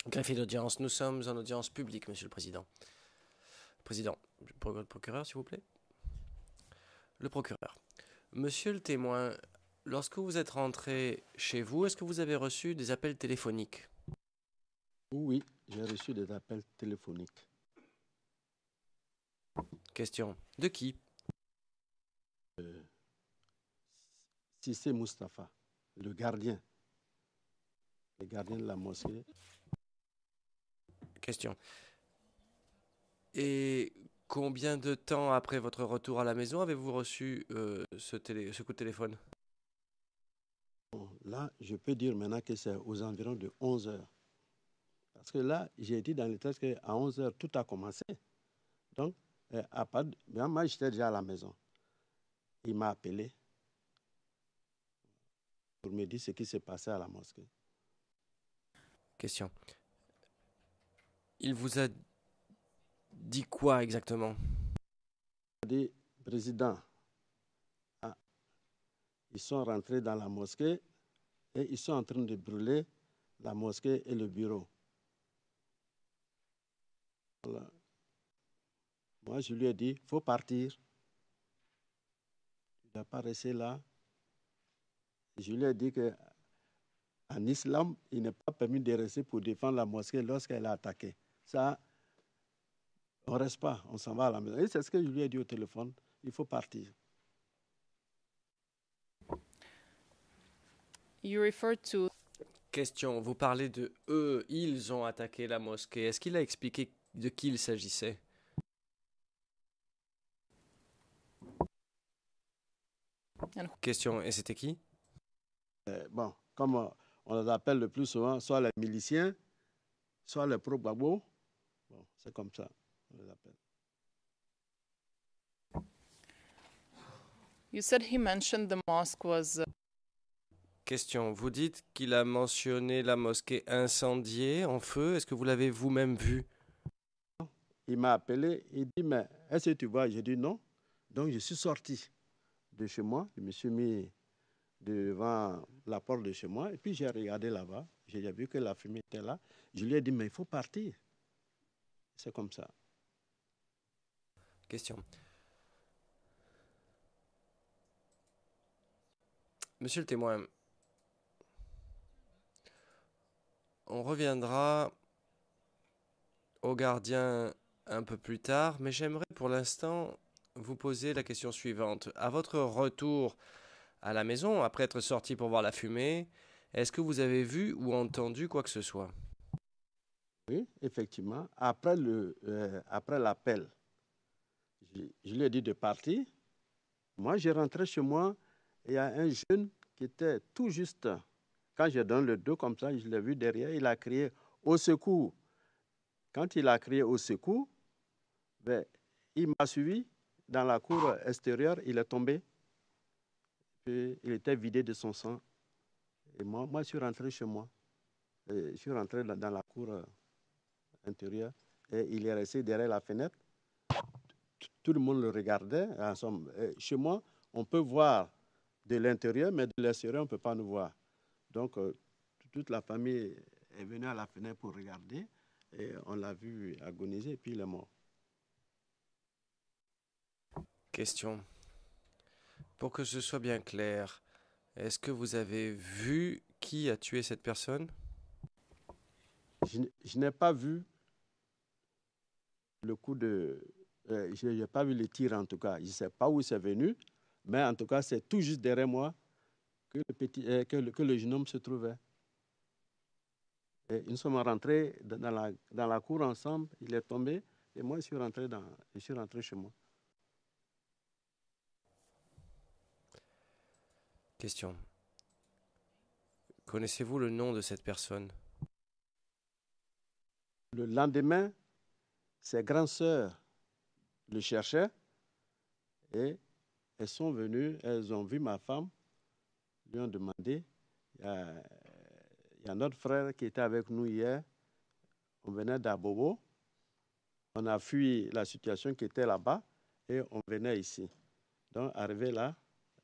Greffier d'audience, nous sommes en audience publique, Monsieur le Président. Président, procureur, s'il vous plaît. Le procureur. Monsieur le témoin, lorsque vous êtes rentré chez vous, est-ce que vous avez reçu des appels téléphoniques? Oui, j'ai reçu des appels téléphoniques. Question. De qui? Sissé Mustapha, le gardien de la mosquée. Question. Et combien de temps après votre retour à la maison avez-vous reçu ce coup de téléphone? Bon, là, je peux dire maintenant que c'est aux environs de 11 heures. Parce que là, j'ai dit dans le texte qu'à 11 heures, tout a commencé. Donc, moi, j'étais déjà à la maison. Il m'a appelé pour me dire ce qui s'est passé à la mosquée. Question. Il vous a dit quoi exactement? Il a dit, président, ils sont rentrés dans la mosquée et ils sont en train de brûler la mosquée et le bureau. Voilà. Moi, je lui ai dit, il faut partir. Il n'a pas resté là. Je lui ai dit qu'en islam, il n'est pas permis de rester pour défendre la mosquée lorsqu'elle est attaquée. Ça, on ne reste pas, on s'en va à la maison. Et c'est ce que je lui ai dit au téléphone, il faut partir. You refer to... Question. Vous parlez de eux, ils ont attaqué la mosquée. Est-ce qu'il a expliqué de qui il s'agissait? Question. Et c'était qui? Bon, comme on les appelle le plus souvent, soit les miliciens, soit les pro-Gbagbo. Bon, c'est comme ça, on les appelle. You said he mentioned the mosque was... Question. Vous dites qu'il a mentionné la mosquée incendiée, en feu. Est-ce que vous l'avez vous-même vue? Il m'a appelé, il dit, mais est-ce que tu vois? J'ai dit non. Donc, je suis sorti de chez moi, je me suis mis devant la porte de chez moi, et puis j'ai regardé là-bas, j'ai vu que la fumée était là. Je lui ai dit, mais il faut partir. C'est comme ça. Question. Monsieur le témoin, on reviendra au gardien un peu plus tard, mais j'aimerais pour l'instant vous poser la question suivante. À votre retour à la maison, après être sorti pour voir la fumée, est-ce que vous avez vu ou entendu quoi que ce soit? Oui, effectivement. Après l'appel, je lui ai dit de partir. Moi, j'ai rentré chez moi, et il y a un jeune qui était tout juste. Quand je donne le dos comme ça, je l'ai vu derrière, il a crié au secours. Quand il a crié au secours, ben, il m'a suivi dans la cour extérieure, il est tombé. Puis, il était vidé de son sang. Et moi, je suis rentré chez moi. Et je suis rentré dans la cour intérieure et il est resté derrière la fenêtre. Tout le monde le regardait. En somme, chez moi, on peut voir de l'intérieur, mais de l'extérieur, on ne peut pas nous voir. Donc, toute la famille est venue à la fenêtre pour regarder et on l'a vu agoniser et puis il est mort. Question. Pour que ce soit bien clair, est-ce que vous avez vu qui a tué cette personne? Je n'ai pas vu le coup de... je n'ai pas vu le tir en tout cas. Je ne sais pas où c'est venu, mais en tout cas, c'est tout juste derrière moi que le jeune homme se trouvait. Et nous sommes rentrés dans la cour ensemble, il est tombé, et moi, je suis rentré chez moi. Question. Connaissez-vous le nom de cette personne? Le lendemain, ses grandes sœurs le cherchaient et elles sont venues, elles ont vu ma femme, lui ont demandé. Il y a notre frère qui était avec nous hier, on venait d'Abobo, on a fui la situation qui était là-bas et on venait ici. Donc, arrivé là,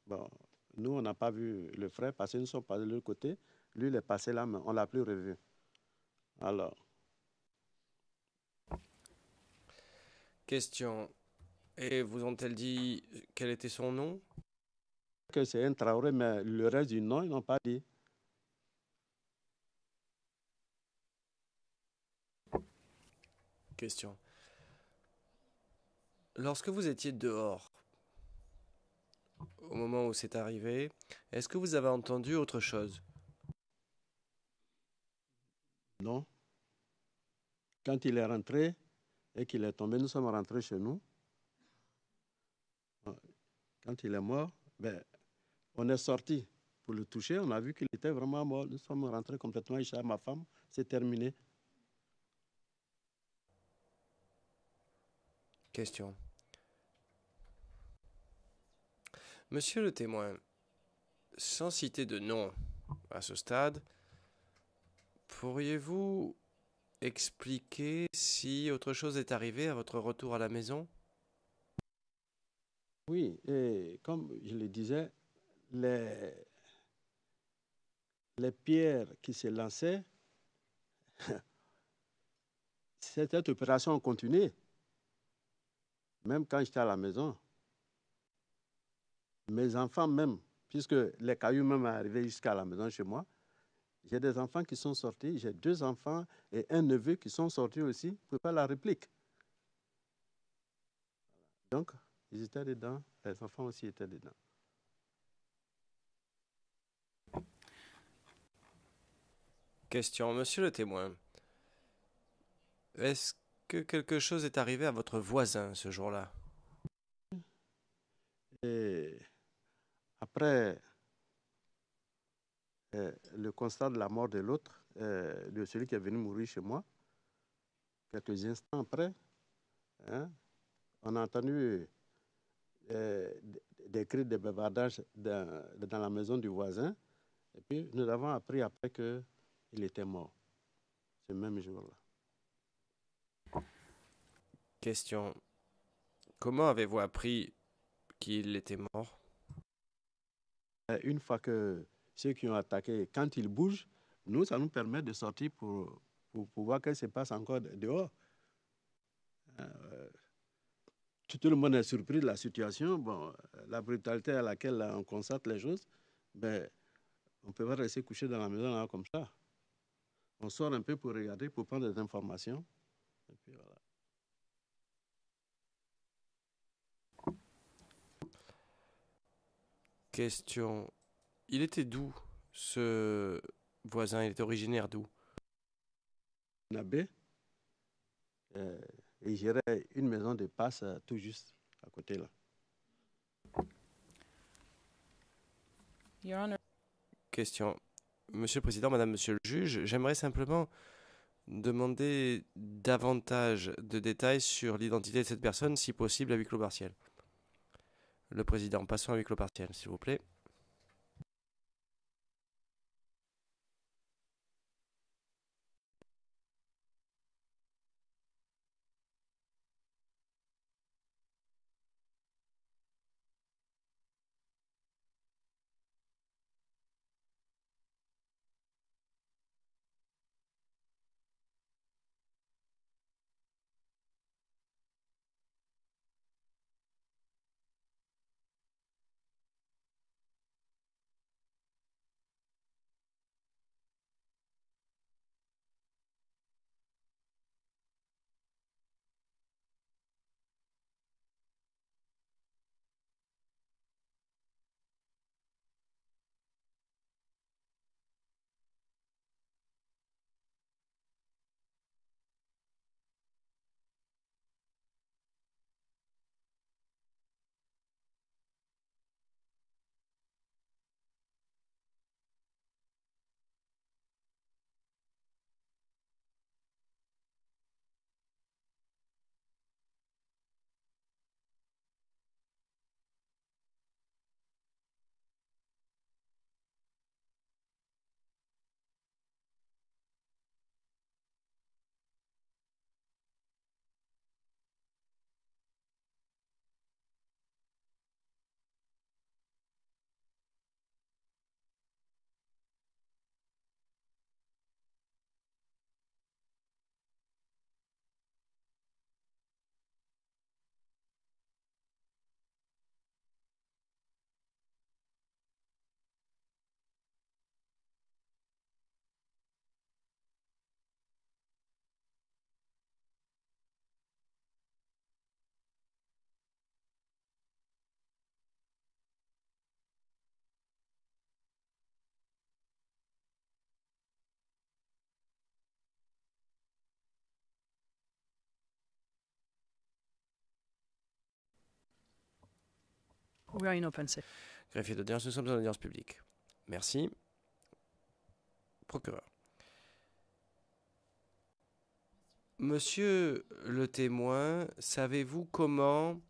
bon, nous, on n'a pas vu le frère parce que nous sommes passés de l'autre côté. Lui, il est passé là, mais on ne l'a plus revu. Alors, Question. Et vous ont-elles dit quel était son nom? Que c'est un Traoré, mais le reste du nom, ils n'ont pas dit. Question. Lorsque vous étiez dehors, au moment où c'est arrivé, est-ce que vous avez entendu autre chose? Non. Quand il est rentré et qu'il est tombé, nous sommes rentrés chez nous. Quand il est mort, ben, on est sorti pour le toucher. On a vu qu'il était vraiment mort. Nous sommes rentrés complètement chez ma femme. C'est terminé. Question. Monsieur le témoin, sans citer de nom à ce stade, pourriez-vous expliquer si autre chose est arrivé à votre retour à la maison? Oui, et comme je le disais, les, les pierres qui se lançaient, cette opération a continué, même quand j'étais à la maison. Mes enfants même, puisque les cailloux même arrivaient jusqu'à la maison chez moi, j'ai des enfants qui sont sortis, j'ai 2 enfants et un neveu qui sont sortis aussi pour faire la réplique. Donc, ils étaient dedans, les enfants aussi étaient dedans. Question. Monsieur le témoin, est-ce que quelque chose est arrivé à votre voisin ce jour-là? Et après le constat de la mort de l'autre, de celui qui est venu mourir chez moi, quelques instants après, hein, on a entendu des cris de bavardage dans la maison du voisin. Et puis, nous avons appris après qu'il était mort, ce même jour-là. Question. Comment avez-vous appris qu'il était mort? Une fois que ceux qui ont attaqué, quand ils bougent, nous, ça nous permet de sortir pour voir ce qui se passe encore dehors. Tout le monde est surpris de la situation. Bon, la brutalité à laquelle on constate les choses, ben, on ne peut pas rester couché dans la maison là, comme ça. On sort un peu pour regarder, pour prendre des informations. Et puis voilà. Question. Il était d'où, ce voisin? Il était originaire d'où? Nabé, et gérait une maison de passe tout juste à côté là. Your Honor, Question. Monsieur le Président, Madame, Monsieur le Juge, j'aimerais simplement demander davantage de détails sur l'identité de cette personne, si possible à huis clos partiel. Le Président, passons à huis clos partiel, s'il vous plaît. We are in open session. Greffier d'audience, nous sommes en audience publique. Merci. Procureur. Monsieur le témoin, savez-vous comment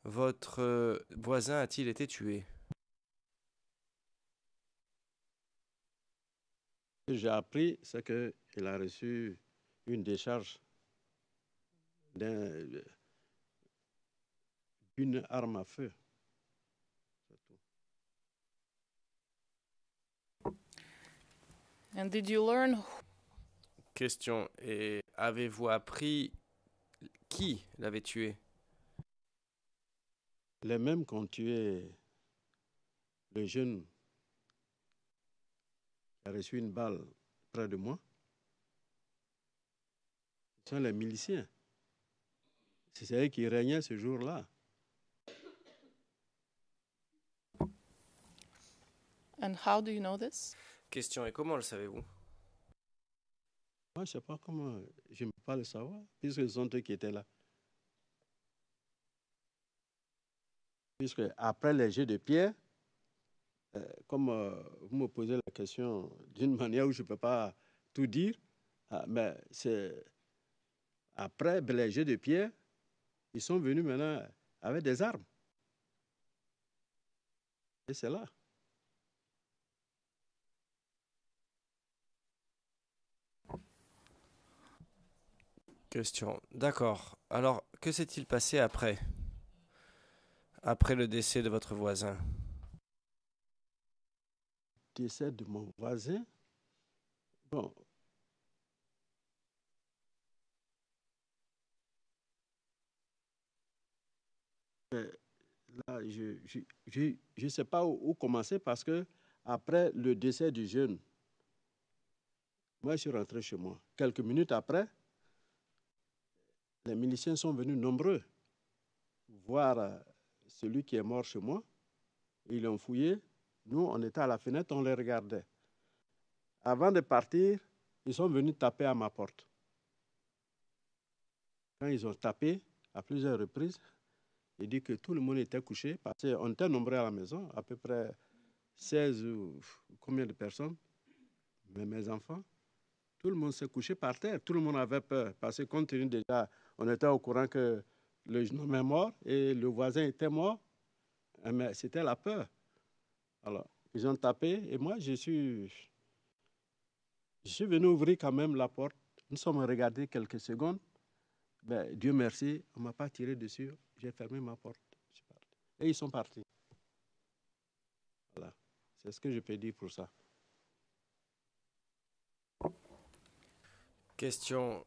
votre voisin a-t-il été tué? Ce que j'ai appris, c'est qu'il a reçu une décharge d'une arme à feu. And did you learn Question. Et avez-vous appris qui l'avait tué? Les mêmes qui ont tué le jeune qui a reçu une balle près de moi, ce sont les miliciens. C'est eux qui régnaient ce jour-là. and how do you know this? Question. Et comment le savez-vous? Moi, je ne sais pas comment, je ne peux pas le savoir, puisque ce sont eux qui étaient là. Puisque après les jets de pierre, comme vous me posez la question d'une manière où je ne peux pas tout dire, mais c'est après les jets de pierre, ils sont venus maintenant avec des armes. Et c'est là. Question. D'accord. Alors, que s'est-il passé après? Après le décès de votre voisin? Décès de mon voisin. Bon. Là, je ne sais pas où commencer parce que après le décès du jeune, moi, je suis rentré chez moi. Quelques minutes après, les miliciens sont venus nombreux voir celui qui est mort chez moi. Ils l'ont fouillé. Nous, on était à la fenêtre, on les regardait. Avant de partir, ils sont venus taper à ma porte. Quand ils ont tapé à plusieurs reprises, il dit que tout le monde était couché parce qu'on était nombreux à la maison, à peu près 16 ou combien de personnes, mais mes enfants. Tout le monde s'est couché par terre. Tout le monde avait peur parce que compte tenu déjà, on était au courant que le jeune homme est mort et le voisin était mort. Mais c'était la peur. Alors, ils ont tapé et moi, je suis venu ouvrir quand même la porte. Nous sommes regardés quelques secondes. Ben, Dieu merci, on ne m'a pas tiré dessus. J'ai fermé ma porte. Et ils sont partis. Voilà. C'est ce que je peux dire pour ça. Question.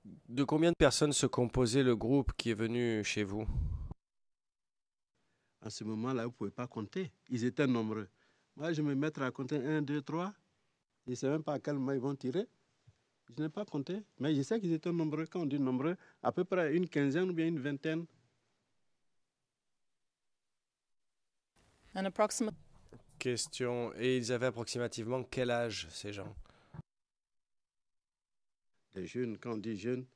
De combien de personnes se composait le groupe qui est venu chez vous? À ce moment-là, vous ne pouvez pas compter. Ils étaient nombreux. Moi, je me mettre à compter 1, 2, 3. Je ne sais même pas à quel moment ils vont tirer. Je n'ai pas compté. Mais je sais qu'ils étaient nombreux. Quand on dit nombreux, à peu près une quinzaine ou bien une vingtaine. And approximately Question. Et ils avaient approximativement quel âge, ces gens? Des jeunes, quand on dit jeunes,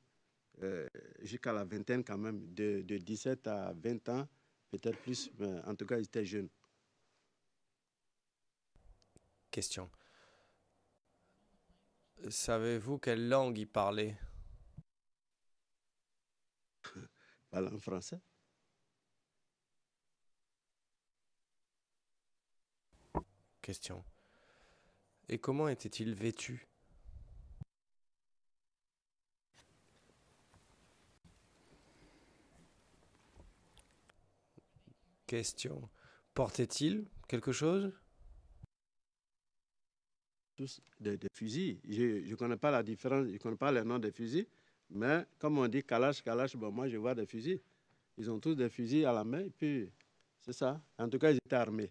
jusqu'à la vingtaine quand même, de 17 à 20 ans, peut-être plus, mais en tout cas, ils étaient jeunes. Question. Savez-vous quelle langue ils parlaient? Parlant français. Question. Et comment étaient-ils vêtus? Question. Portaient-ils quelque chose? Tous des fusils. Je ne connais pas la différence, je ne connais pas les noms des fusils, mais comme on dit Kalash, bon, moi je vois des fusils. Ils ont tous des fusils à la main, et puis c'est ça. En tout cas, ils étaient armés.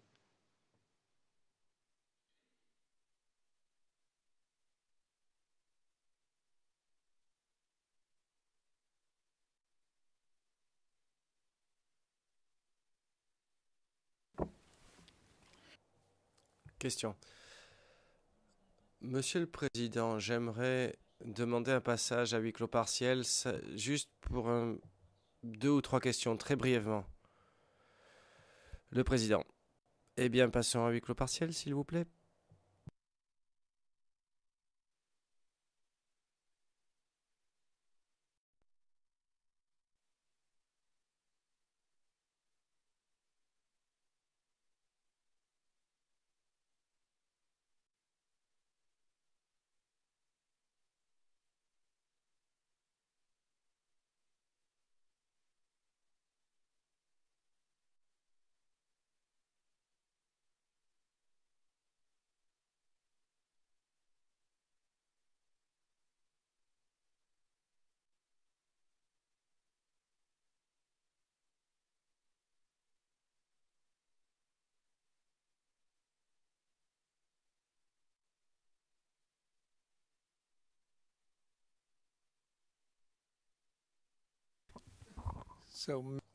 Question. Monsieur le Président, j'aimerais demander un passage à huis clos partiel, juste pour 2 ou 3 questions, très brièvement. Le président. Eh bien, passons à huis clos partiel, s'il vous plaît.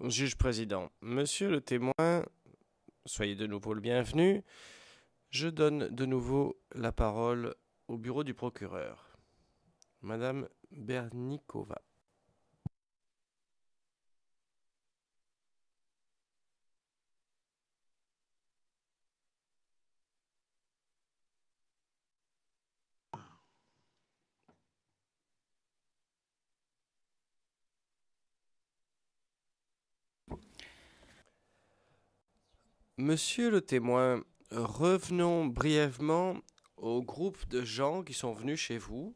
Juge président, monsieur le témoin, soyez de nouveau le bienvenu. Je donne de nouveau la parole au bureau du procureur. Madame Bernikova. Monsieur le témoin, revenons brièvement au groupe de gens qui sont venus chez vous.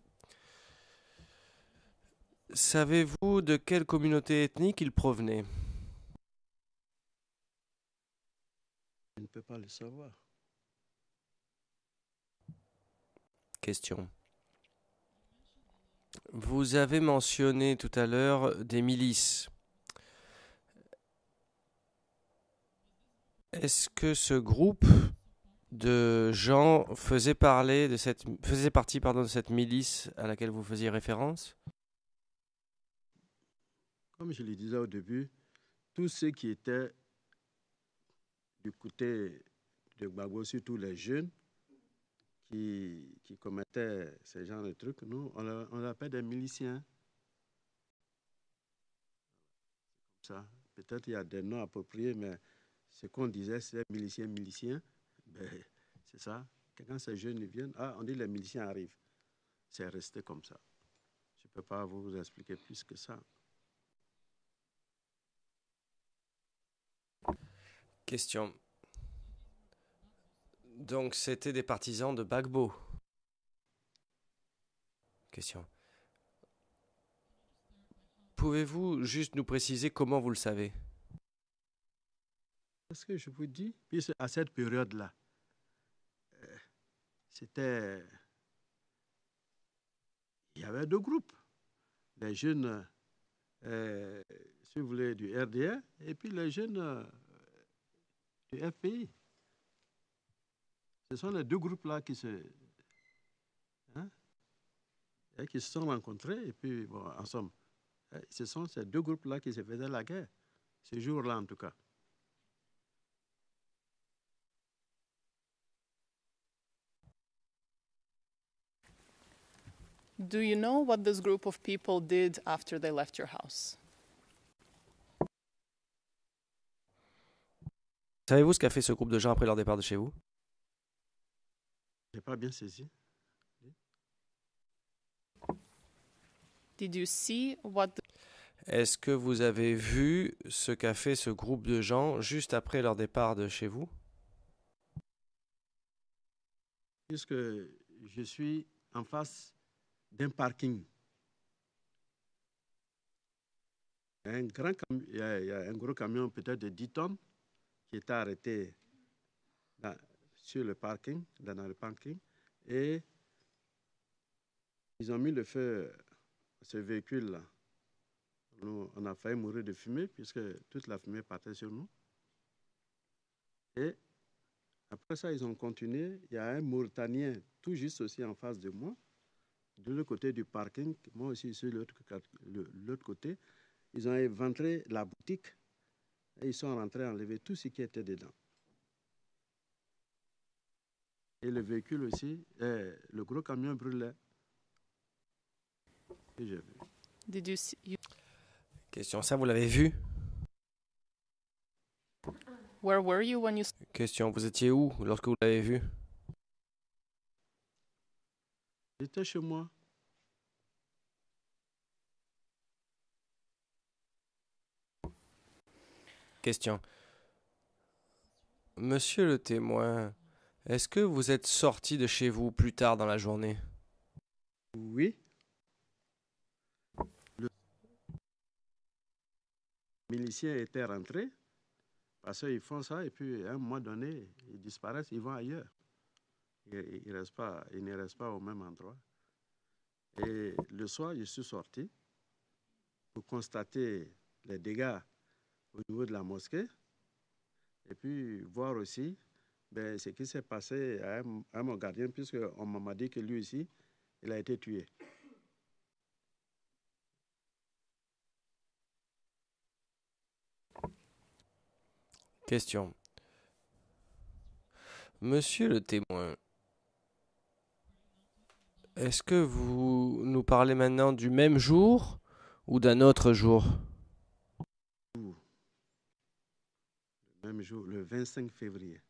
Savez-vous de quelle communauté ethnique ils provenaient? Je ne peux pas le savoir. Question. Vous avez mentionné tout à l'heure des milices. Est-ce que ce groupe de gens faisait partie de cette milice à laquelle vous faisiez référence? Comme je le disais au début, tous ceux qui étaient du côté de Gbagbo, surtout les jeunes qui commettaient ce genre de trucs, nous, on l'appelle des miliciens. Ça. Peut-être il y a des noms appropriés, mais ce qu'on disait, c'est miliciens. Ben, c'est ça. Quand ces jeunes viennent, on dit les miliciens arrivent. C'est resté comme ça. Je ne peux pas vous expliquer plus que ça. Question. Donc c'était des partisans de Gbagbo. Question. Pouvez-vous juste nous préciser comment vous le savez? Parce que je vous dis, puisque à cette période-là, il y avait deux groupes. Les jeunes, si vous voulez, du RDA, et puis les jeunes du FPI. Ce sont les deux groupes-là qui se sont rencontrés, et puis, bon, en somme, ce sont ces deux groupes-là qui se faisaient la guerre, ce jour-là en tout cas. Do you know what this group of people did after they left your house? Savez-vous ce qu'a fait ce groupe de gens après leur départ de chez vous? Je n'ai pas bien saisi. Did you see what Est-ce que vous avez vu ce qu'a fait ce groupe de gens juste après leur départ de chez vous? Puisque je suis en face d'un parking. Il y a un gros camion peut-être de 10 tonnes qui était arrêté sur le parking, dans le parking, et ils ont mis le feu à ce véhicule-là. Nous, on a failli mourir de fumée puisque toute la fumée partait sur nous. Et après ça, ils ont continué. Il y a un Mauritanien tout juste aussi en face de moi, de l'autre côté du parking, moi aussi sur l'autre côté. Ils ont éventré la boutique et ils sont rentrés enlever tout ce qui était dedans. Et le véhicule aussi, le gros camion brûlait. Et j'ai vu. did you see? Question, ça vous l'avez vu? Where were you when you Question, vous étiez où lorsque vous l'avez vu? J'étais chez moi. Question. Monsieur le témoin, est-ce que vous êtes sorti de chez vous plus tard dans la journée? Oui. Le milicien était rentré parce qu'ils font ça et puis à un moment donné, ils disparaissent, ils vont ailleurs. Ils ne restent pas au même endroit. Et le soir, je suis sorti pour constater les dégâts au niveau de la mosquée et puis voir aussi ce qui s'est passé à mon gardien, puisqu'on m'a dit que lui aussi, il a été tué. Question. Monsieur le témoin, est-ce que vous nous parlez maintenant du même jour ou d'un autre jour? Le même jour, le 25 février.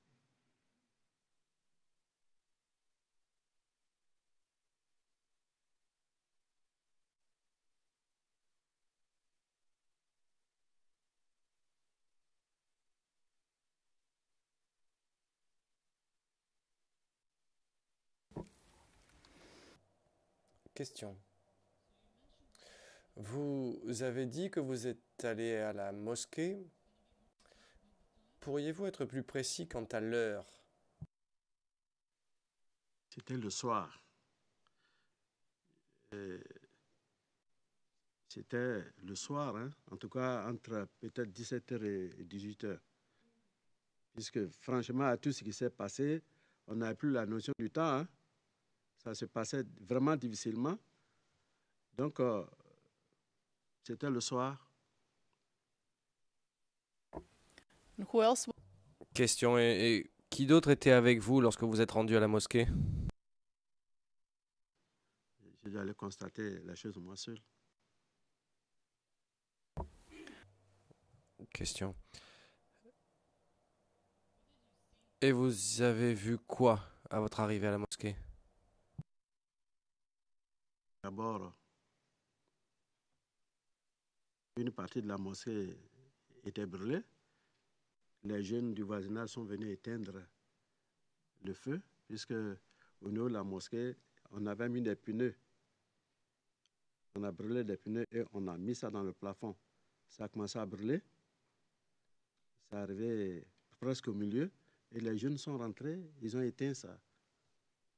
Question. Vous avez dit que vous êtes allé à la mosquée. Pourriez-vous être plus précis quant à l'heure? C'était le soir. C'était le soir, hein, en tout cas entre peut-être 17h et 18h. Puisque franchement, à tout ce qui s'est passé, on n'a plus la notion du temps. Hein. Ça se passait vraiment difficilement. Donc, c'était le soir. who else Question. Et qui d'autre était avec vous lorsque vous êtes rendu à la mosquée? J'ai dû aller constater la chose moi seul. Question. Et vous avez vu quoi à votre arrivée à la mosquée? D'abord, une partie de la mosquée était brûlée. Les jeunes du voisinage sont venus éteindre le feu, puisque au niveau de la mosquée, on avait mis des pneus. On a brûlé des pneus et on a mis ça dans le plafond. Ça a commencé à brûler. Ça est arrivé presque au milieu. Et les jeunes sont rentrés, ils ont éteint ça.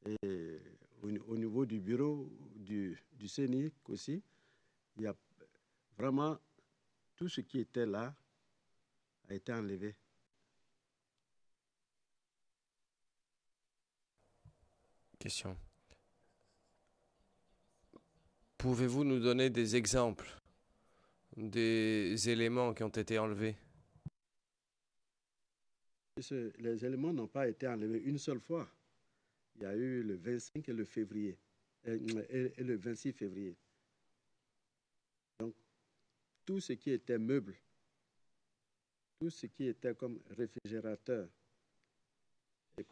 Et au niveau du bureau du CENIC aussi, il y a vraiment tout ce qui était là a été enlevé. Question. Pouvez-vous nous donner des exemples des éléments qui ont été enlevés? Les éléments n'ont pas été enlevés une seule fois. Il y a eu le 25 et le février, et le 26 février. Donc, tout ce qui était meuble, tout ce qui était comme réfrigérateur, et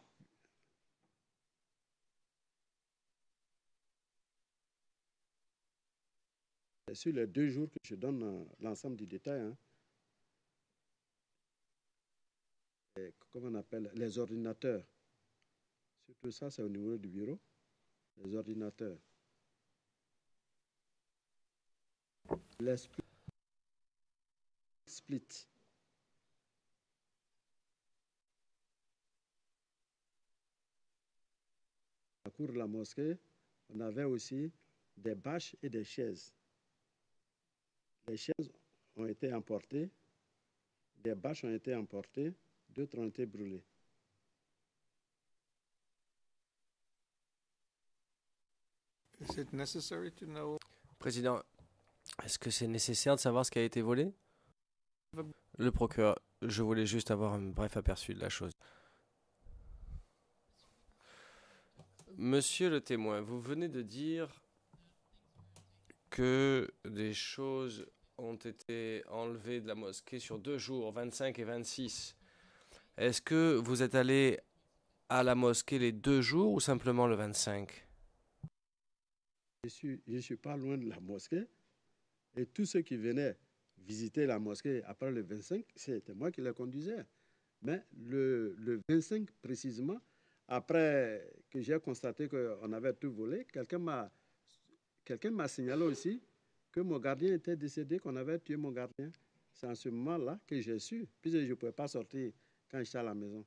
sur les 2 jours que je donne l'ensemble du détail, hein, comment on appelle, les ordinateurs. Surtout ça, c'est au niveau du bureau, les ordinateurs. Les splits. À la cour de la mosquée, on avait aussi des bâches et des chaises. Les chaises ont été emportées, des bâches ont été emportées, d'autres ont été brûlées. Is it necessary to know? Président, est-ce que c'est nécessaire de savoir ce qui a été volé? Le procureur, je voulais juste avoir un bref aperçu de la chose. Monsieur le témoin, vous venez de dire que des choses ont été enlevées de la mosquée sur 2 jours, 25 et 26. Est-ce que vous êtes allé à la mosquée les 2 jours ou simplement le 25? Je suis pas loin de la mosquée et tous ceux qui venaient visiter la mosquée après le 25, c'était moi qui les conduisais. Mais le 25 précisément, après que j'ai constaté qu'on avait tout volé, quelqu'un m'a signalé aussi que mon gardien était décédé, qu'on avait tué mon gardien. C'est en ce moment-là que j'ai su, puisque je ne pouvais pas sortir quand j'étais à la maison.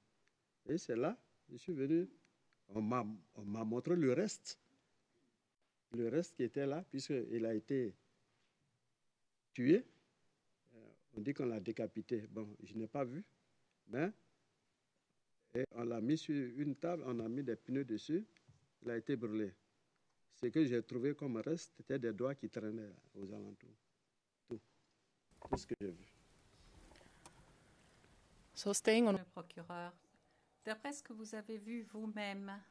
Et c'est là, je suis venu, on m'a montré le reste qui était là, puisqu'il a été tué. On dit qu'on l'a décapité. Bon, je n'ai pas vu, mais et on l'a mis sur une table, on a mis des pneus dessus, il a été brûlé. Ce que j'ai trouvé comme reste, c'était des doigts qui traînaient aux alentours. Tout ce que j'ai vu. So staying on Le procureur, d'après ce que vous avez vu vous-même,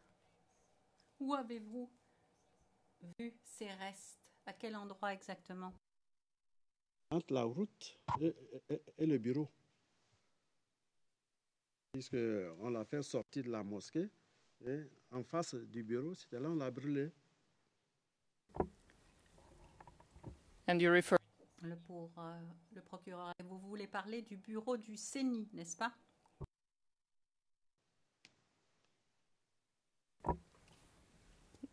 où avez-vous vu ces restes? À quel endroit exactement? Entre la route et le bureau. Puisqu'on l'a fait sortir de la mosquée, et en face du bureau, c'était là on l'a brûlé. and you refer Le procureur, et vous voulez parler du bureau du CENI, n'est-ce pas?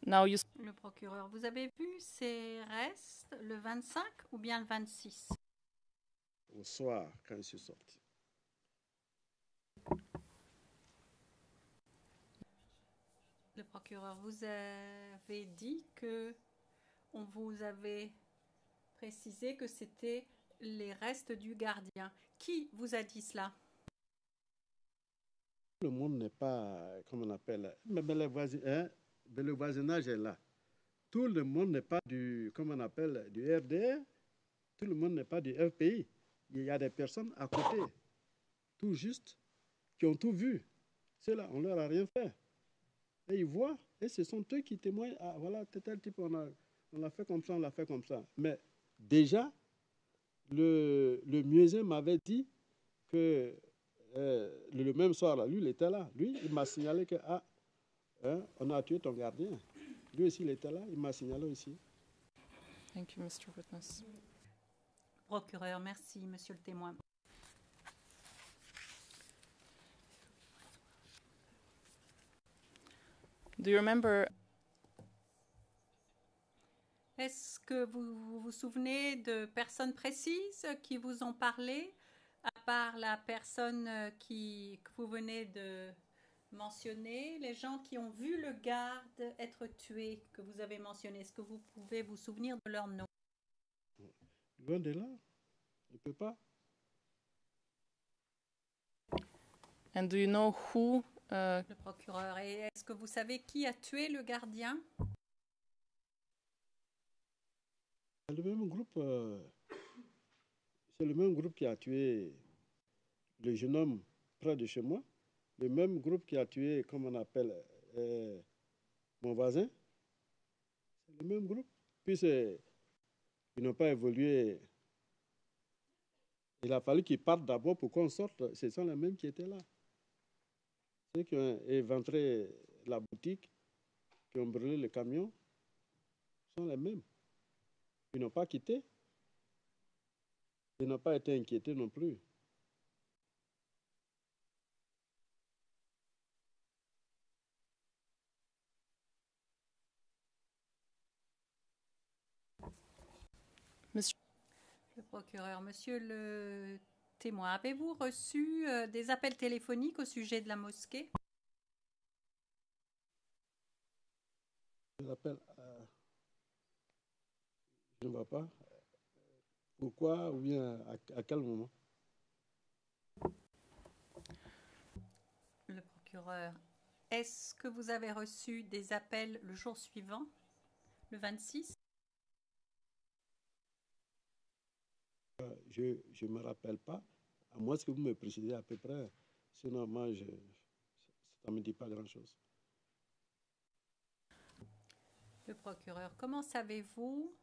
now you Le procureur, vous avez vu ces restes le 25 ou bien le 26? Au soir, quand je suis sorti. Le procureur, vous avez dit que on vous avait précisé que c'était les restes du gardien. Qui vous a dit cela? Le monde n'est pas, comme on appelle, mais le voisinage est là. Tout le monde n'est pas comme on appelle, du RDR. Tout le monde n'est pas du FPI. Il y a des personnes à côté, tout juste, qui ont tout vu. Ceux-là, on ne leur a rien fait. Et ils voient, et ce sont eux qui témoignent. Ah, voilà, tel type, on l'a fait comme ça, on l'a fait comme ça. Mais déjà, le musée m'avait dit que le même soir, là, lui, il était là. Lui, il m'a signalé que, on a tué ton gardien. Lui aussi, il était là, il m'a signalé aussi. Thank you, Mr. Witness. Procureur, merci, monsieur le témoin. Do you remember Est-ce que vous vous souvenez de personnes précises qui vous ont parlé, à part la personne que vous venez de mentionner, les gens qui ont vu le garde être tué, que vous avez mentionné? Est-ce que vous pouvez vous souvenir de leur nom? Loin de là, il ne peut pas. and do you know who Le procureur, et est-ce que vous savez qui a tué le gardien? C'est le même groupe, c'est le même groupe qui a tué le jeune homme près de chez moi. Le même groupe qui a tué, comme on appelle, mon voisin. C'est le même groupe. Puis ils n'ont pas évolué. Il a fallu qu'ils partent d'abord pour qu'on sorte. Ce sont les mêmes qui étaient là. Ceux qui ont éventré la boutique, qui ont brûlé le camion, sont les mêmes. Ils n'ont pas quitté. Ils n'ont pas été inquiétés non plus. Le procureur, monsieur le témoin, avez-vous reçu des appels téléphoniques au sujet de la mosquée? Je l'appelle, je ne vois pas. Pourquoi ou bien à quel moment? Le procureur, est-ce que vous avez reçu des appels le jour suivant, le 26? Je ne me rappelle pas, à moins que vous me précisez à peu près. Sinon, moi, ça ne me dit pas grand-chose. Le procureur, comment savez-vous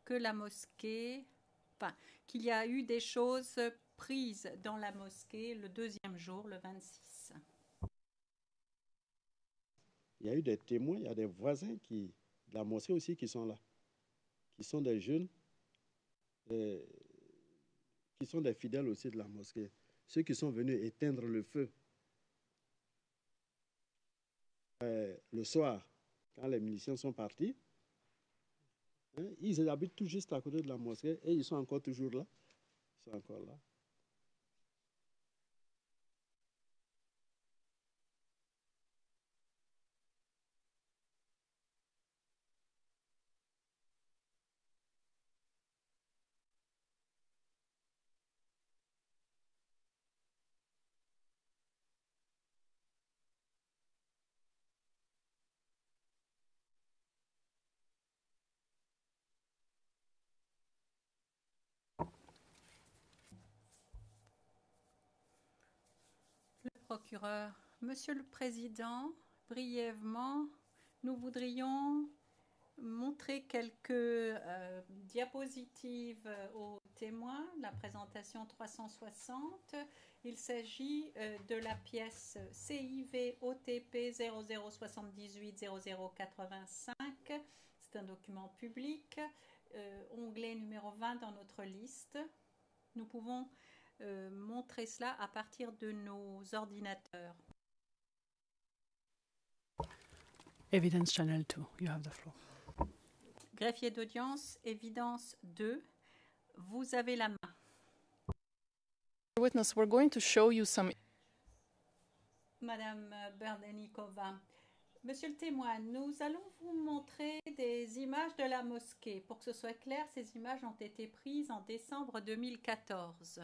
que la mosquée, enfin, qu'il y a eu des choses prise dans la mosquée le deuxième jour, le 26. Il y a eu des témoins, il y a des voisins de la mosquée aussi qui sont là, qui sont des jeunes, qui sont des fidèles aussi de la mosquée. Ceux qui sont venus éteindre le feu le soir, quand les miliciens sont partis, hein, ils habitent tout juste à côté de la mosquée et ils sont encore toujours là. Ils sont encore là. Le procureur, Monsieur le Président, brièvement, nous voudrions montrer quelques diapositives aux témoins, la présentation 360. Il s'agit de la pièce CIV OTP 0078 0085. C'est un document public, onglet numéro 20 dans notre liste. Nous pouvons montrer cela à partir de nos ordinateurs. Evidence Channel 2, you have the floor. Greffier d'audience, évidence 2, vous avez la main. Witness, we're going to show you some. Madame Berdenikova, Monsieur le témoin, nous allons vous montrer des images de la mosquée. Pour que ce soit clair, ces images ont été prises en décembre 2014.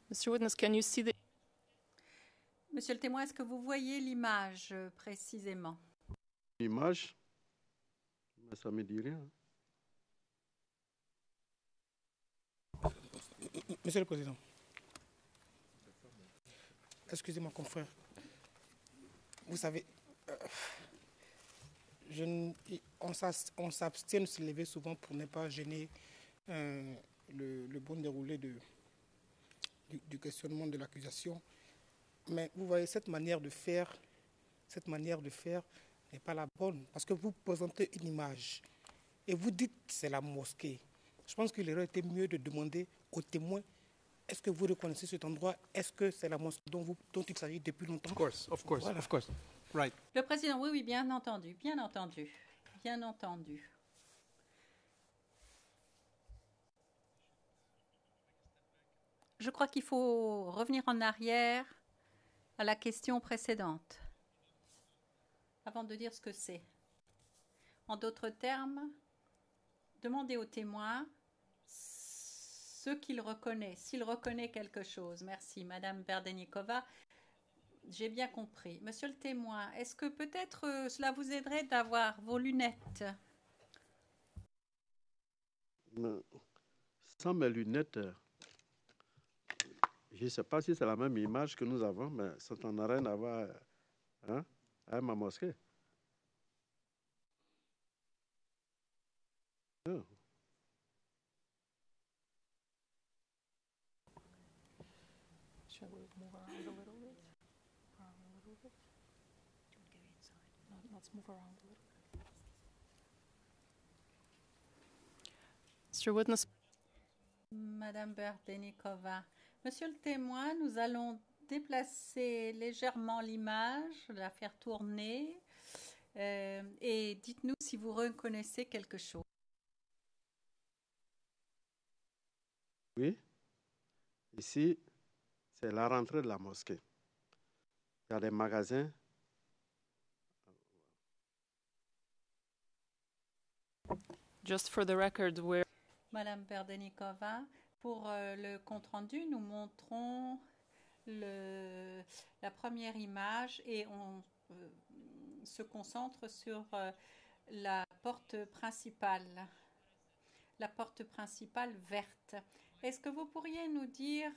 Mr. Witness, can you see the. Monsieur le témoin, est-ce que vous voyez l'image précisément? L'image, ça ne me dit rien. Monsieur le Président, excusez-moi, confrère. Vous savez, on s'abstient de se lever souvent pour ne pas gêner le bon déroulé du questionnement de l'accusation. Mais vous voyez, cette manière de faire n'est pas la bonne. Parce que vous présentez une image et vous dites que c'est la mosquée. Je pense qu'il aurait été mieux de demander aux témoins, est-ce que vous reconnaissez cet endroit? Est-ce que c'est la mosquée dont il s'agit depuis longtemps? Of course, Voilà. of course. Right. Le président, oui, bien entendu, bien entendu, bien entendu. Je crois qu'il faut revenir en arrière à la question précédente, avant de dire ce que c'est. En d'autres termes, demandez au témoin ce qu'il reconnaît, s'il reconnaît quelque chose. Merci, Madame Berdenikova. J'ai bien compris. Monsieur le témoin, est-ce que peut-être cela vous aiderait d'avoir vos lunettes? Sans mes lunettes, je ne sais pas si c'est la même image que nous avons, mais ça n'a rien à voir avec ma mosquée. Oh. Shall we move around a little bit? No, let's move around a little bit. Mr. Witness. Madame Berdenikova, Monsieur le témoin, nous allons déplacer légèrement l'image, la faire tourner et dites-nous si vous reconnaissez quelque chose. Oui, ici, c'est la rentrée de la mosquée. Il y a des magasins. Just for the record, we're. Madame Berdenikova, pour le compte-rendu, nous montrons la première image et on se concentre sur la porte principale. la porte principale verte. Est-ce que vous pourriez nous dire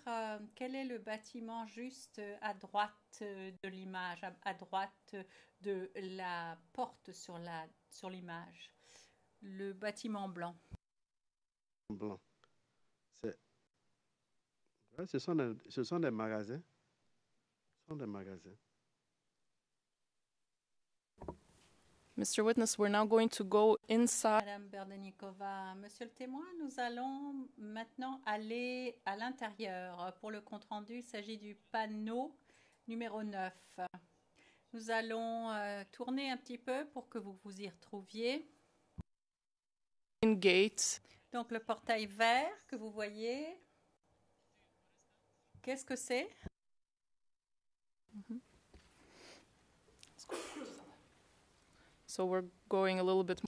quel est le bâtiment juste à droite de l'image, à droite de la porte sur l'image? Le bâtiment blanc. Blanc. Ouais, ce sont des magasins. Ce sont des magasins. Mr. Witness, we're now going to go inside. Madame Berdenikova, monsieur le témoin, nous allons maintenant aller à l'intérieur. Pour le compte-rendu, il s'agit du panneau numéro 9. Nous allons tourner un petit peu pour que vous vous y retrouviez. Gate. Donc le portail vert que vous voyez, qu'est-ce que c'est? So we're going a little bit.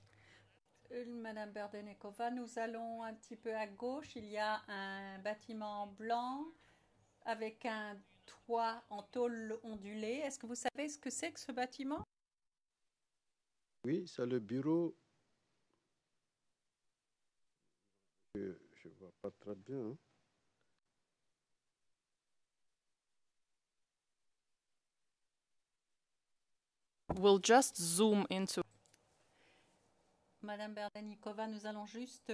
Madame Berdenikova, nous allons un petit peu à gauche. Il y a un bâtiment blanc avec un toit en tôle ondulée. Est-ce que vous savez ce que c'est que ce bâtiment? Oui, c'est le bureau. Je ne vois pas très bien. Hein. We'll just zoom into. Madame Berdenikova, nous allons juste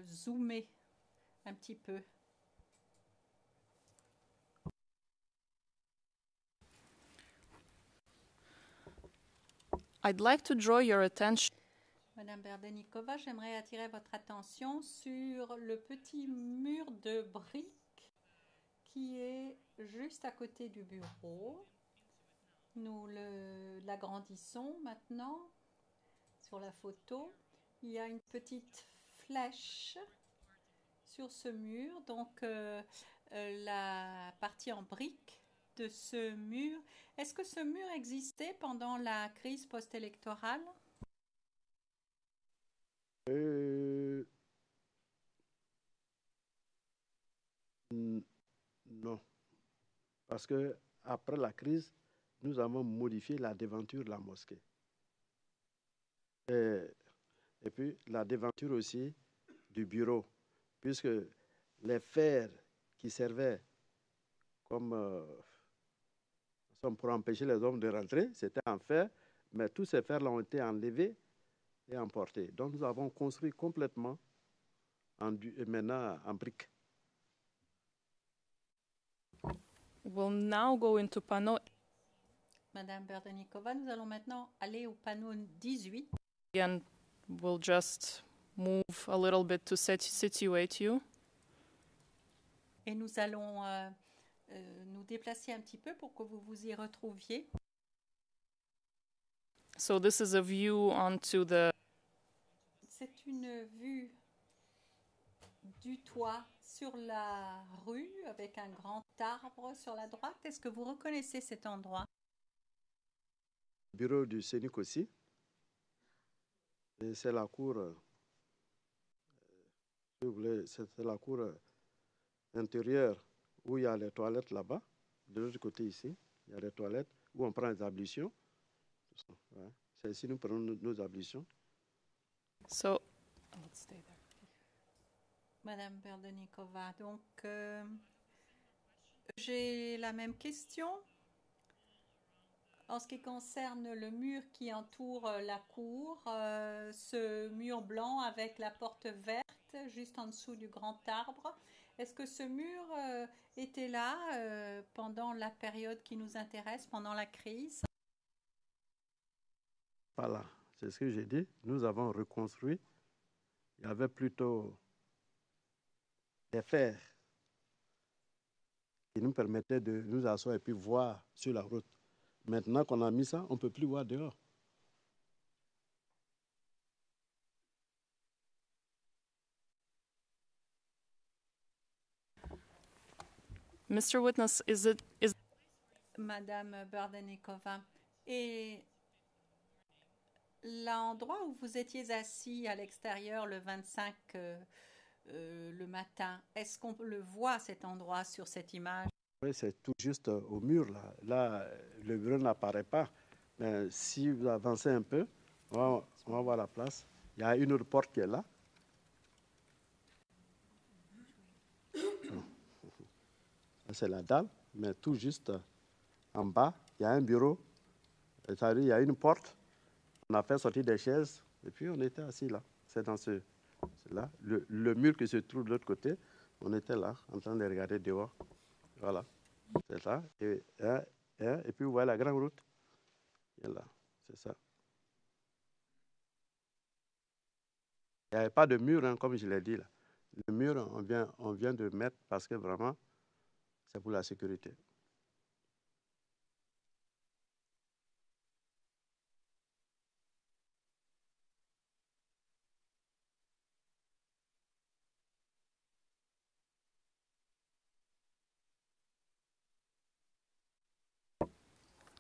zoomer un petit peu. I'd like to draw your attention. Madame Berdenikova, j'aimerais attirer votre attention sur le petit mur de briques qui est juste à côté du bureau. Nous l'agrandissons maintenant sur la photo. Il y a une petite flèche sur ce mur. Donc, la partie en briques de ce mur. Est-ce que ce mur existait pendant la crise post-électorale? Non. Parce que après la crise, nous avons modifié la devanture de la mosquée. Et puis la devanture aussi du bureau, puisque les fers qui servaient comme pour empêcher les hommes de rentrer, c'était en fer, mais tous ces fers-là ont été enlevés et emportés. Donc nous avons construit complètement maintenant en briques. We'll now go into panel. Madame Berdenikova, nous allons maintenant aller au panneau 18. Again, we'll just move a little bit to situate you. Et nous allons nous déplacer un petit peu pour que vous vous y retrouviez. So this is a view onto the. C'est une vue du toit sur la rue avec un grand arbre sur la droite. Est-ce que vous reconnaissez cet endroit? Bureau du Sénic aussi. Et c'est la cour, si vous voulez, c'est la cour intérieure où il y a les toilettes là-bas. De l'autre côté ici, il y a les toilettes où on prend les ablutions. Ouais. C'est ici nous prenons nos ablutions. So, let's stay there. Madame Berdenikova, donc j'ai la même question. En ce qui concerne le mur qui entoure la cour, ce mur blanc avec la porte verte juste en dessous du grand arbre, est-ce que ce mur était là pendant la période qui nous intéresse, pendant la crise? Voilà, c'est ce que j'ai dit. Nous avons reconstruit. Il y avait plutôt des fers qui nous permettaient de nous asseoir et puis voir sur la route. Maintenant qu'on a mis ça, on ne peut plus voir dehors. Mr. Witness, is Madame Berdenikova, et l'endroit où vous étiez assis à l'extérieur le 25 le matin, est-ce qu'on le voit cet endroit sur cette image? Oui, c'est tout juste au mur là. Là, le bureau n'apparaît pas. Mais si vous avancez un peu, on va voir la place. Il y a une autre porte qui est là. c'est la dalle, mais tout juste en bas, il y a un bureau, c'est-à-dire il y a une porte. On a fait sortir des chaises et puis on était assis là. C'est dans là. Le mur qui se trouve de l'autre côté, on était là en train de regarder dehors. Voilà, c'est ça. Et puis vous voyez la grande route. Et là, c'est ça. Il n'y avait pas de mur, hein, comme je l'ai dit là. Le mur, on vient de mettre parce que vraiment, c'est pour la sécurité.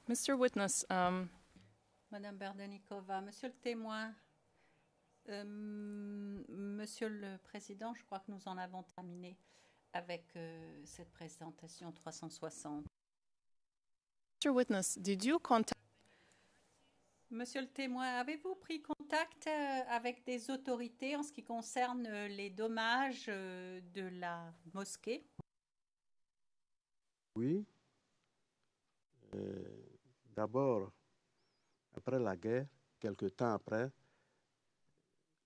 Mr. Witness, Madame Berdenikova, Monsieur le témoin, Monsieur le Président, je crois que nous en avons terminé avec cette présentation 360. Mr. Witness, did you contact Monsieur le témoin, avez-vous pris contact avec des autorités en ce qui concerne les dommages de la mosquée? Oui. D'abord, après la guerre, quelque temps après,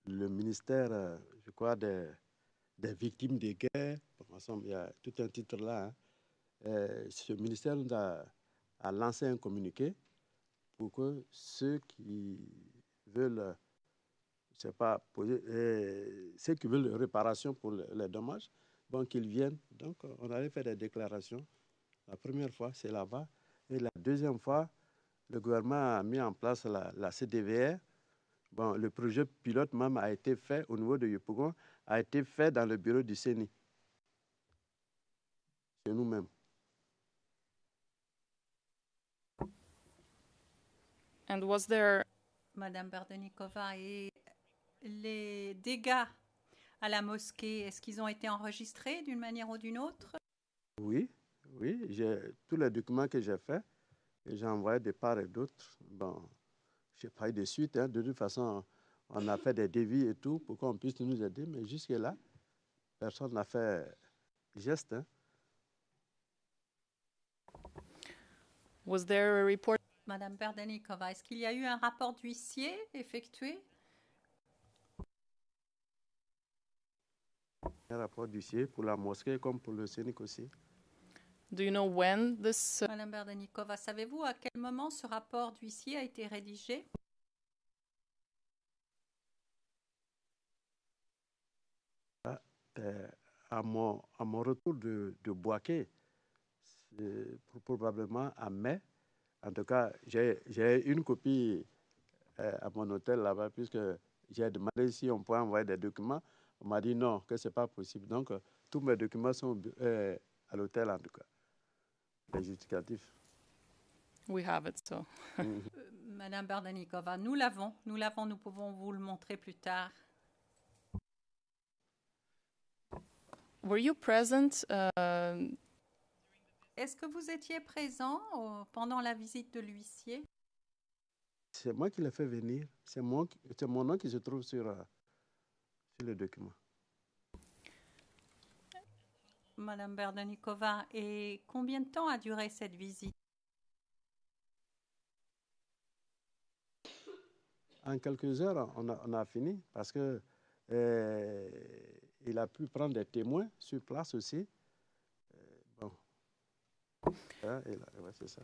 le ministère, je crois, des victimes de guerre, il y a tout un titre là, hein, ce ministère nous a lancé un communiqué pour que ceux qui veulent, je sais pas, ceux qui veulent réparation pour les dommages, bon, qu'ils viennent. Donc, on allait faire des déclarations. La première fois, c'est là-bas. Et la deuxième fois, le gouvernement a mis en place la CDVR. Bon, le projet pilote même a été fait au niveau de Yopougon, a été fait dans le bureau du CENI. C'est nous-mêmes. and was there Madame Berdenikova, et les dégâts à la mosquée, est-ce qu'ils ont été enregistrés d'une manière ou d'une autre? Oui, oui. Tous les documents que j'ai faits, j'ai envoyé de part et d'autre. Bon, je n'ai pas eu de suite. Hein. De toute façon, on a fait des devis et tout pour qu'on puisse nous aider. Mais jusque-là, personne n'a fait geste. Hein. was there a report Madame Berdenikova, est-ce qu'il y a eu un rapport d'huissier effectué? Un rapport d'huissier pour la mosquée comme pour le CENIC aussi. do you know when this Madame Berdenikova, savez-vous à quel moment ce rapport d'huissier a été rédigé? À mon retour de Boaké, probablement à mai. En tout cas, j'ai une copie à mon hôtel là-bas, puisque j'ai demandé si on pouvait envoyer des documents. On m'a dit non, que ce n'est pas possible. Donc, tous mes documents sont à l'hôtel, en tout cas. Les justificatifs. we have it so Madame Berdenikova, nous l'avons, nous pouvons vous le montrer plus tard. were you present Est-ce que vous étiez présent pendant la visite de l'huissier? C'est moi qui l'ai fait venir. C'est mon nom qui se trouve sur le document. Madame Berdenikova, et combien de temps a duré cette visite? En quelques heures, on a fini parce que il a pu prendre des témoins sur place aussi. Bon. Hein, ouais, c'est ça.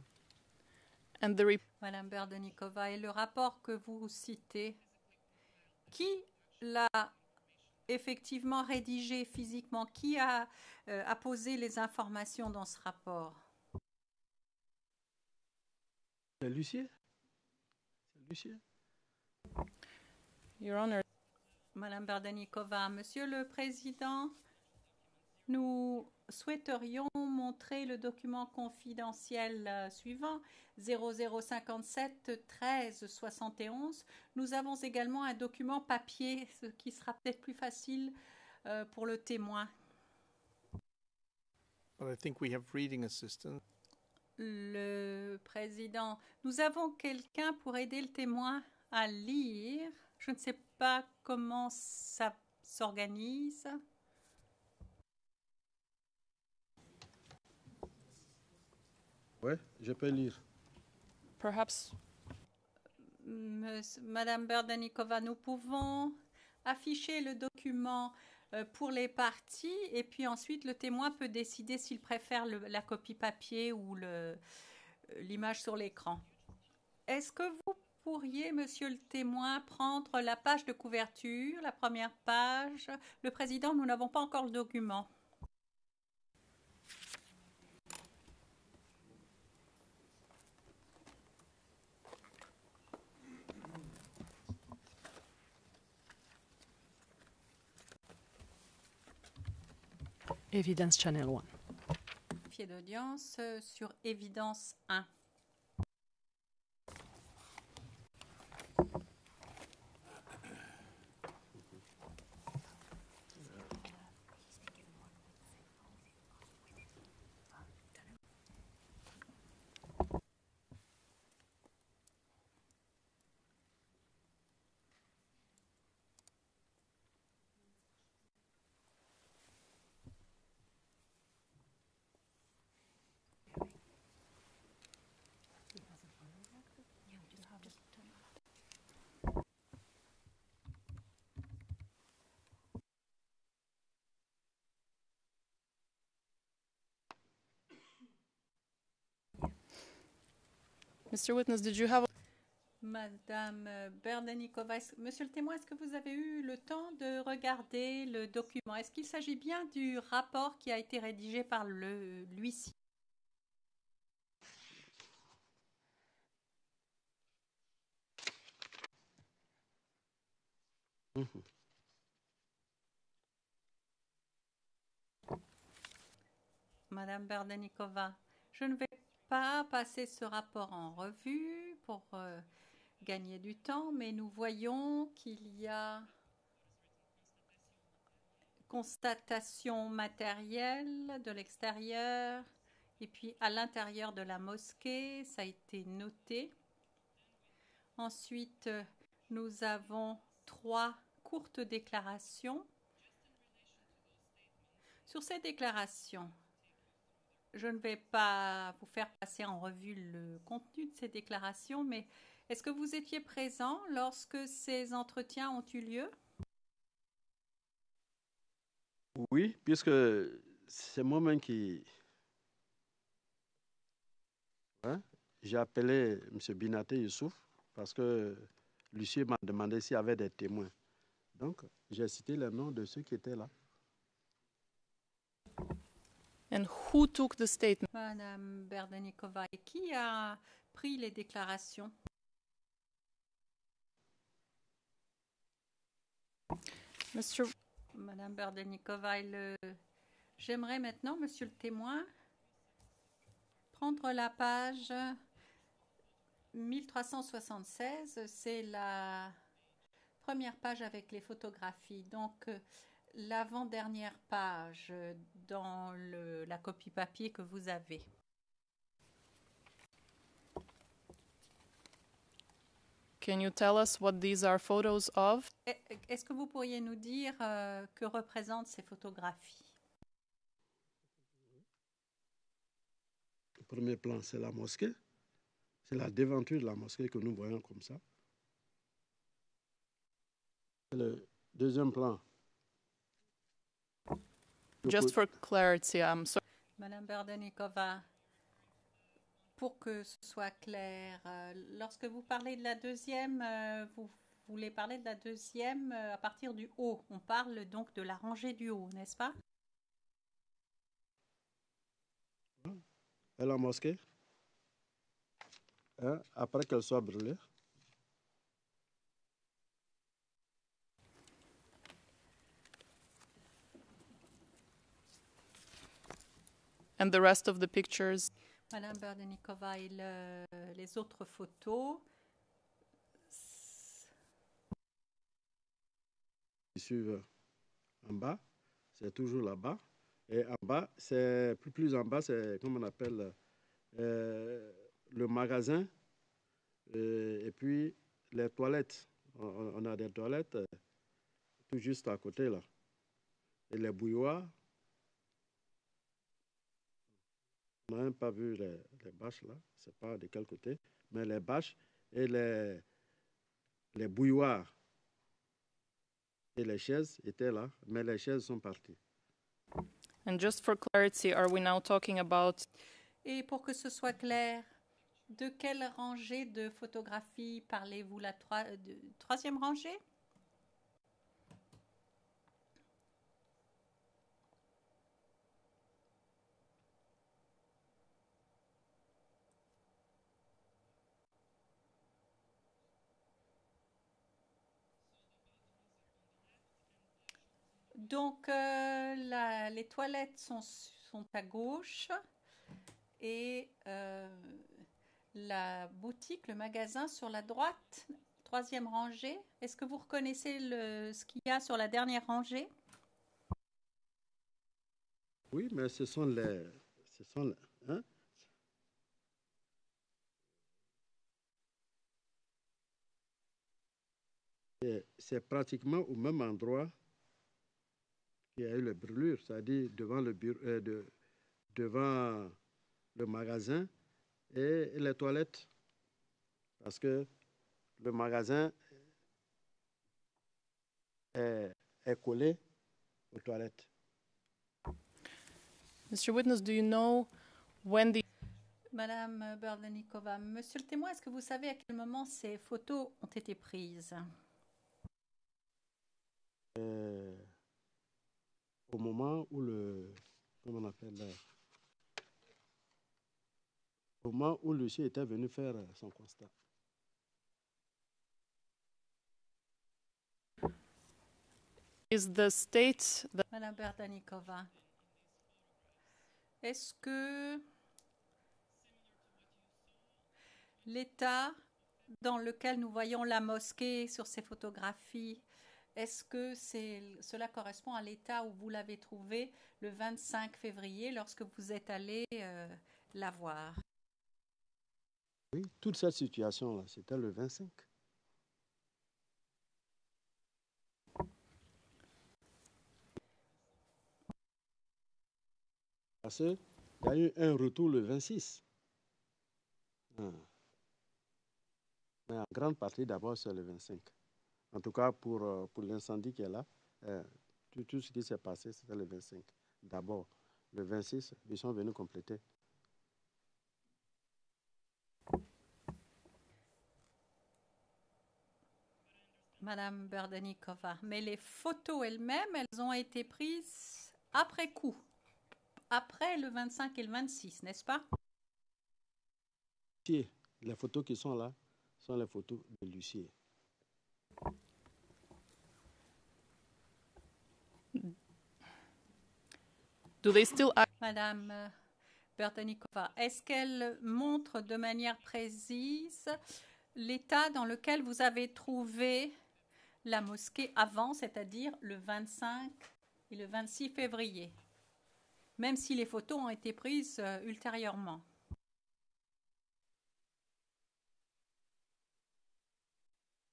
and the Madame Berdenikova, et le rapport que vous citez, qui l'a effectivement rédigé physiquement? Qui a apposé les informations dans ce rapport? C'est l'huissier. C'est l'huissier. Your Honor, Madame Berdenikova, Monsieur le Président, nous souhaiterions montrer le document confidentiel suivant, 0057 13 71. Nous avons également un document papier, ce qui sera peut-être plus facile pour le témoin. But I think we have reading assistance. Le Président, nous avons quelqu'un pour aider le témoin à lire. Je ne sais pas comment ça s'organise. Oui, je peux lire. Perhaps Madame Berdenikova, nous pouvons afficher le document pour les parties et puis ensuite le témoin peut décider s'il préfère la copie papier ou l'image sur l'écran. Est-ce que vous pourriez, monsieur le témoin, prendre la page de couverture, la première page? Le président, nous n'avons pas encore le document. Evidence Channel 1. Fichier d'audience sur évidence 1. Mr. Witness, did you have Madame Berdenikova, monsieur le témoin, est-ce que vous avez eu le temps de regarder le document? Est-ce qu'il s'agit bien du rapport qui a été rédigé par l'huissier? Madame Berdenikova, je ne vais pas passer ce rapport en revue pour gagner du temps, mais nous voyons qu'il y a constatation matérielle de l'extérieur et puis à l'intérieur de la mosquée, ça a été noté. Ensuite, nous avons 3 courtes déclarations. Sur ces déclarations, je ne vais pas vous faire passer en revue le contenu de ces déclarations, mais est-ce que vous étiez présent lorsque ces entretiens ont eu lieu? Oui, puisque c'est moi-même qui... Hein, j'ai appelé M. Binaté Youssouf parce que l'huissier m'a demandé s'il y avait des témoins. Donc, j'ai cité le nom de ceux qui étaient là. and who took the statement? Madame Berdenikova, et qui a pris les déclarations? Mr. Madame Berdenikova, j'aimerais maintenant, monsieur le témoin, prendre la page 1376. C'est la première page avec les photographies. Donc, l'avant-dernière page dans la copie papier que vous avez. Can you tell us what these are photos of? Est-ce que vous pourriez nous dire que représentent ces photographies? Le premier plan, c'est la mosquée. C'est la devanture de la mosquée que nous voyons comme ça. Le deuxième plan. Just for clarity, I'm sorry. Madame Berdenikova, pour que ce soit clair, lorsque vous parlez de la deuxième, vous voulez parler de la deuxième à partir du haut. On parle donc de la rangée du haut, n'est-ce pas? Et la mosquée, hein, après qu'elle soit brûlée. And the rest of the pictures? Madame Berdenikova, et les autres photos. Qui suivent en bas, c'est toujours là-bas. Et en bas, c'est plus en bas, c'est comme on appelle le magasin. Et puis les toilettes. On a des toilettes tout juste à côté là. Et les bouilloires. On n'a même pas vu les bâches là, je ne sais pas de quel côté, mais les bâches et les bouilloires et les chaises étaient là, mais les chaises sont parties. And just for clarity, are we now talking about Et pour que ce soit clair, de quelle rangée de photographies parlez-vous? La troisième rangée? Donc, les toilettes sont à gauche et la boutique, le magasin sur la droite, troisième rangée. Est-ce que vous reconnaissez ce qu'il y a sur la dernière rangée? Oui, mais ce sont les... hein? C'est pratiquement au même endroit qu'il y a eu les brûlures, c'est-à-dire devant devant le magasin et les toilettes. Parce que le magasin est collé aux toilettes. Mr. Witness, do you know when the Madame Berdenikova, monsieur le témoin, est-ce que vous savez à quel moment ces photos ont été prises? Au moment où comment on appelle là, au moment où Lucie était venu faire son constat. is the state that Madame Berdenikova, est-ce que l'état dans lequel nous voyons la mosquée sur ces photographies, est-ce que cela correspond à l'état où vous l'avez trouvé le 25 février lorsque vous êtes allé la voir? Oui, toute cette situation-là, c'était le 25. Parce qu'il y a eu un retour le 26. Mais en grande partie, d'abord, c'est le 25. En tout cas, pour l'incendie qui est là, tout ce qui s'est passé, c'était le 25. D'abord, le 26, ils sont venus compléter. Madame Berdenikova, mais les photos elles-mêmes, elles ont été prises après coup, après le 25 et le 26, n'est-ce pas? Les photos qui sont là sont les photos de Lucie. do they still act Madame Berdenikova, est-ce qu'elle montre de manière précise l'état dans lequel vous avez trouvé la mosquée avant, c'est-à-dire le 25 et le 26 février, même si les photos ont été prises ultérieurement?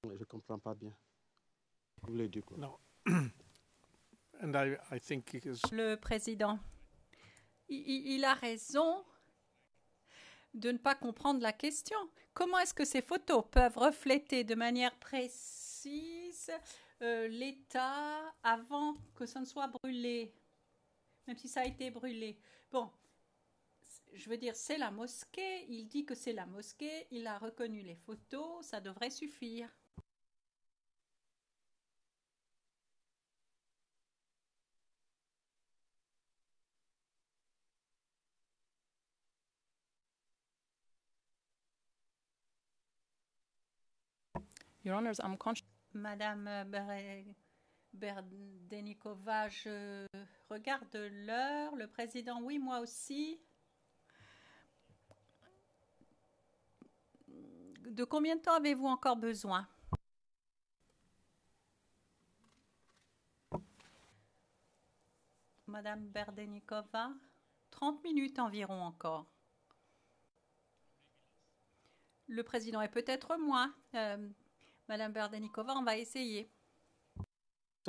Je ne comprends pas bien. Vous voulez dire quoi? No. And I think because Le président, il a raison de ne pas comprendre la question. Comment est-ce que ces photos peuvent refléter de manière précise l'état avant que ça ne soit brûlé, même si ça a été brûlé? Bon, je veux dire, c'est la mosquée, il dit que c'est la mosquée, il a reconnu les photos, ça devrait suffire. Your Honors, I'm conscious Madame Berdenikova, je regarde l'heure. Le président, oui, moi aussi. De combien de temps avez-vous encore besoin? Madame Berdenikova, 30 minutes environ encore. Le président est peut-être moins. Madame Berdenikova, on va essayer.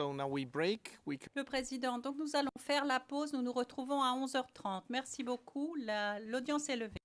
So now we break. Le président, donc nous allons faire la pause. Nous nous retrouvons à 11h30. Merci beaucoup. L'audience est levée.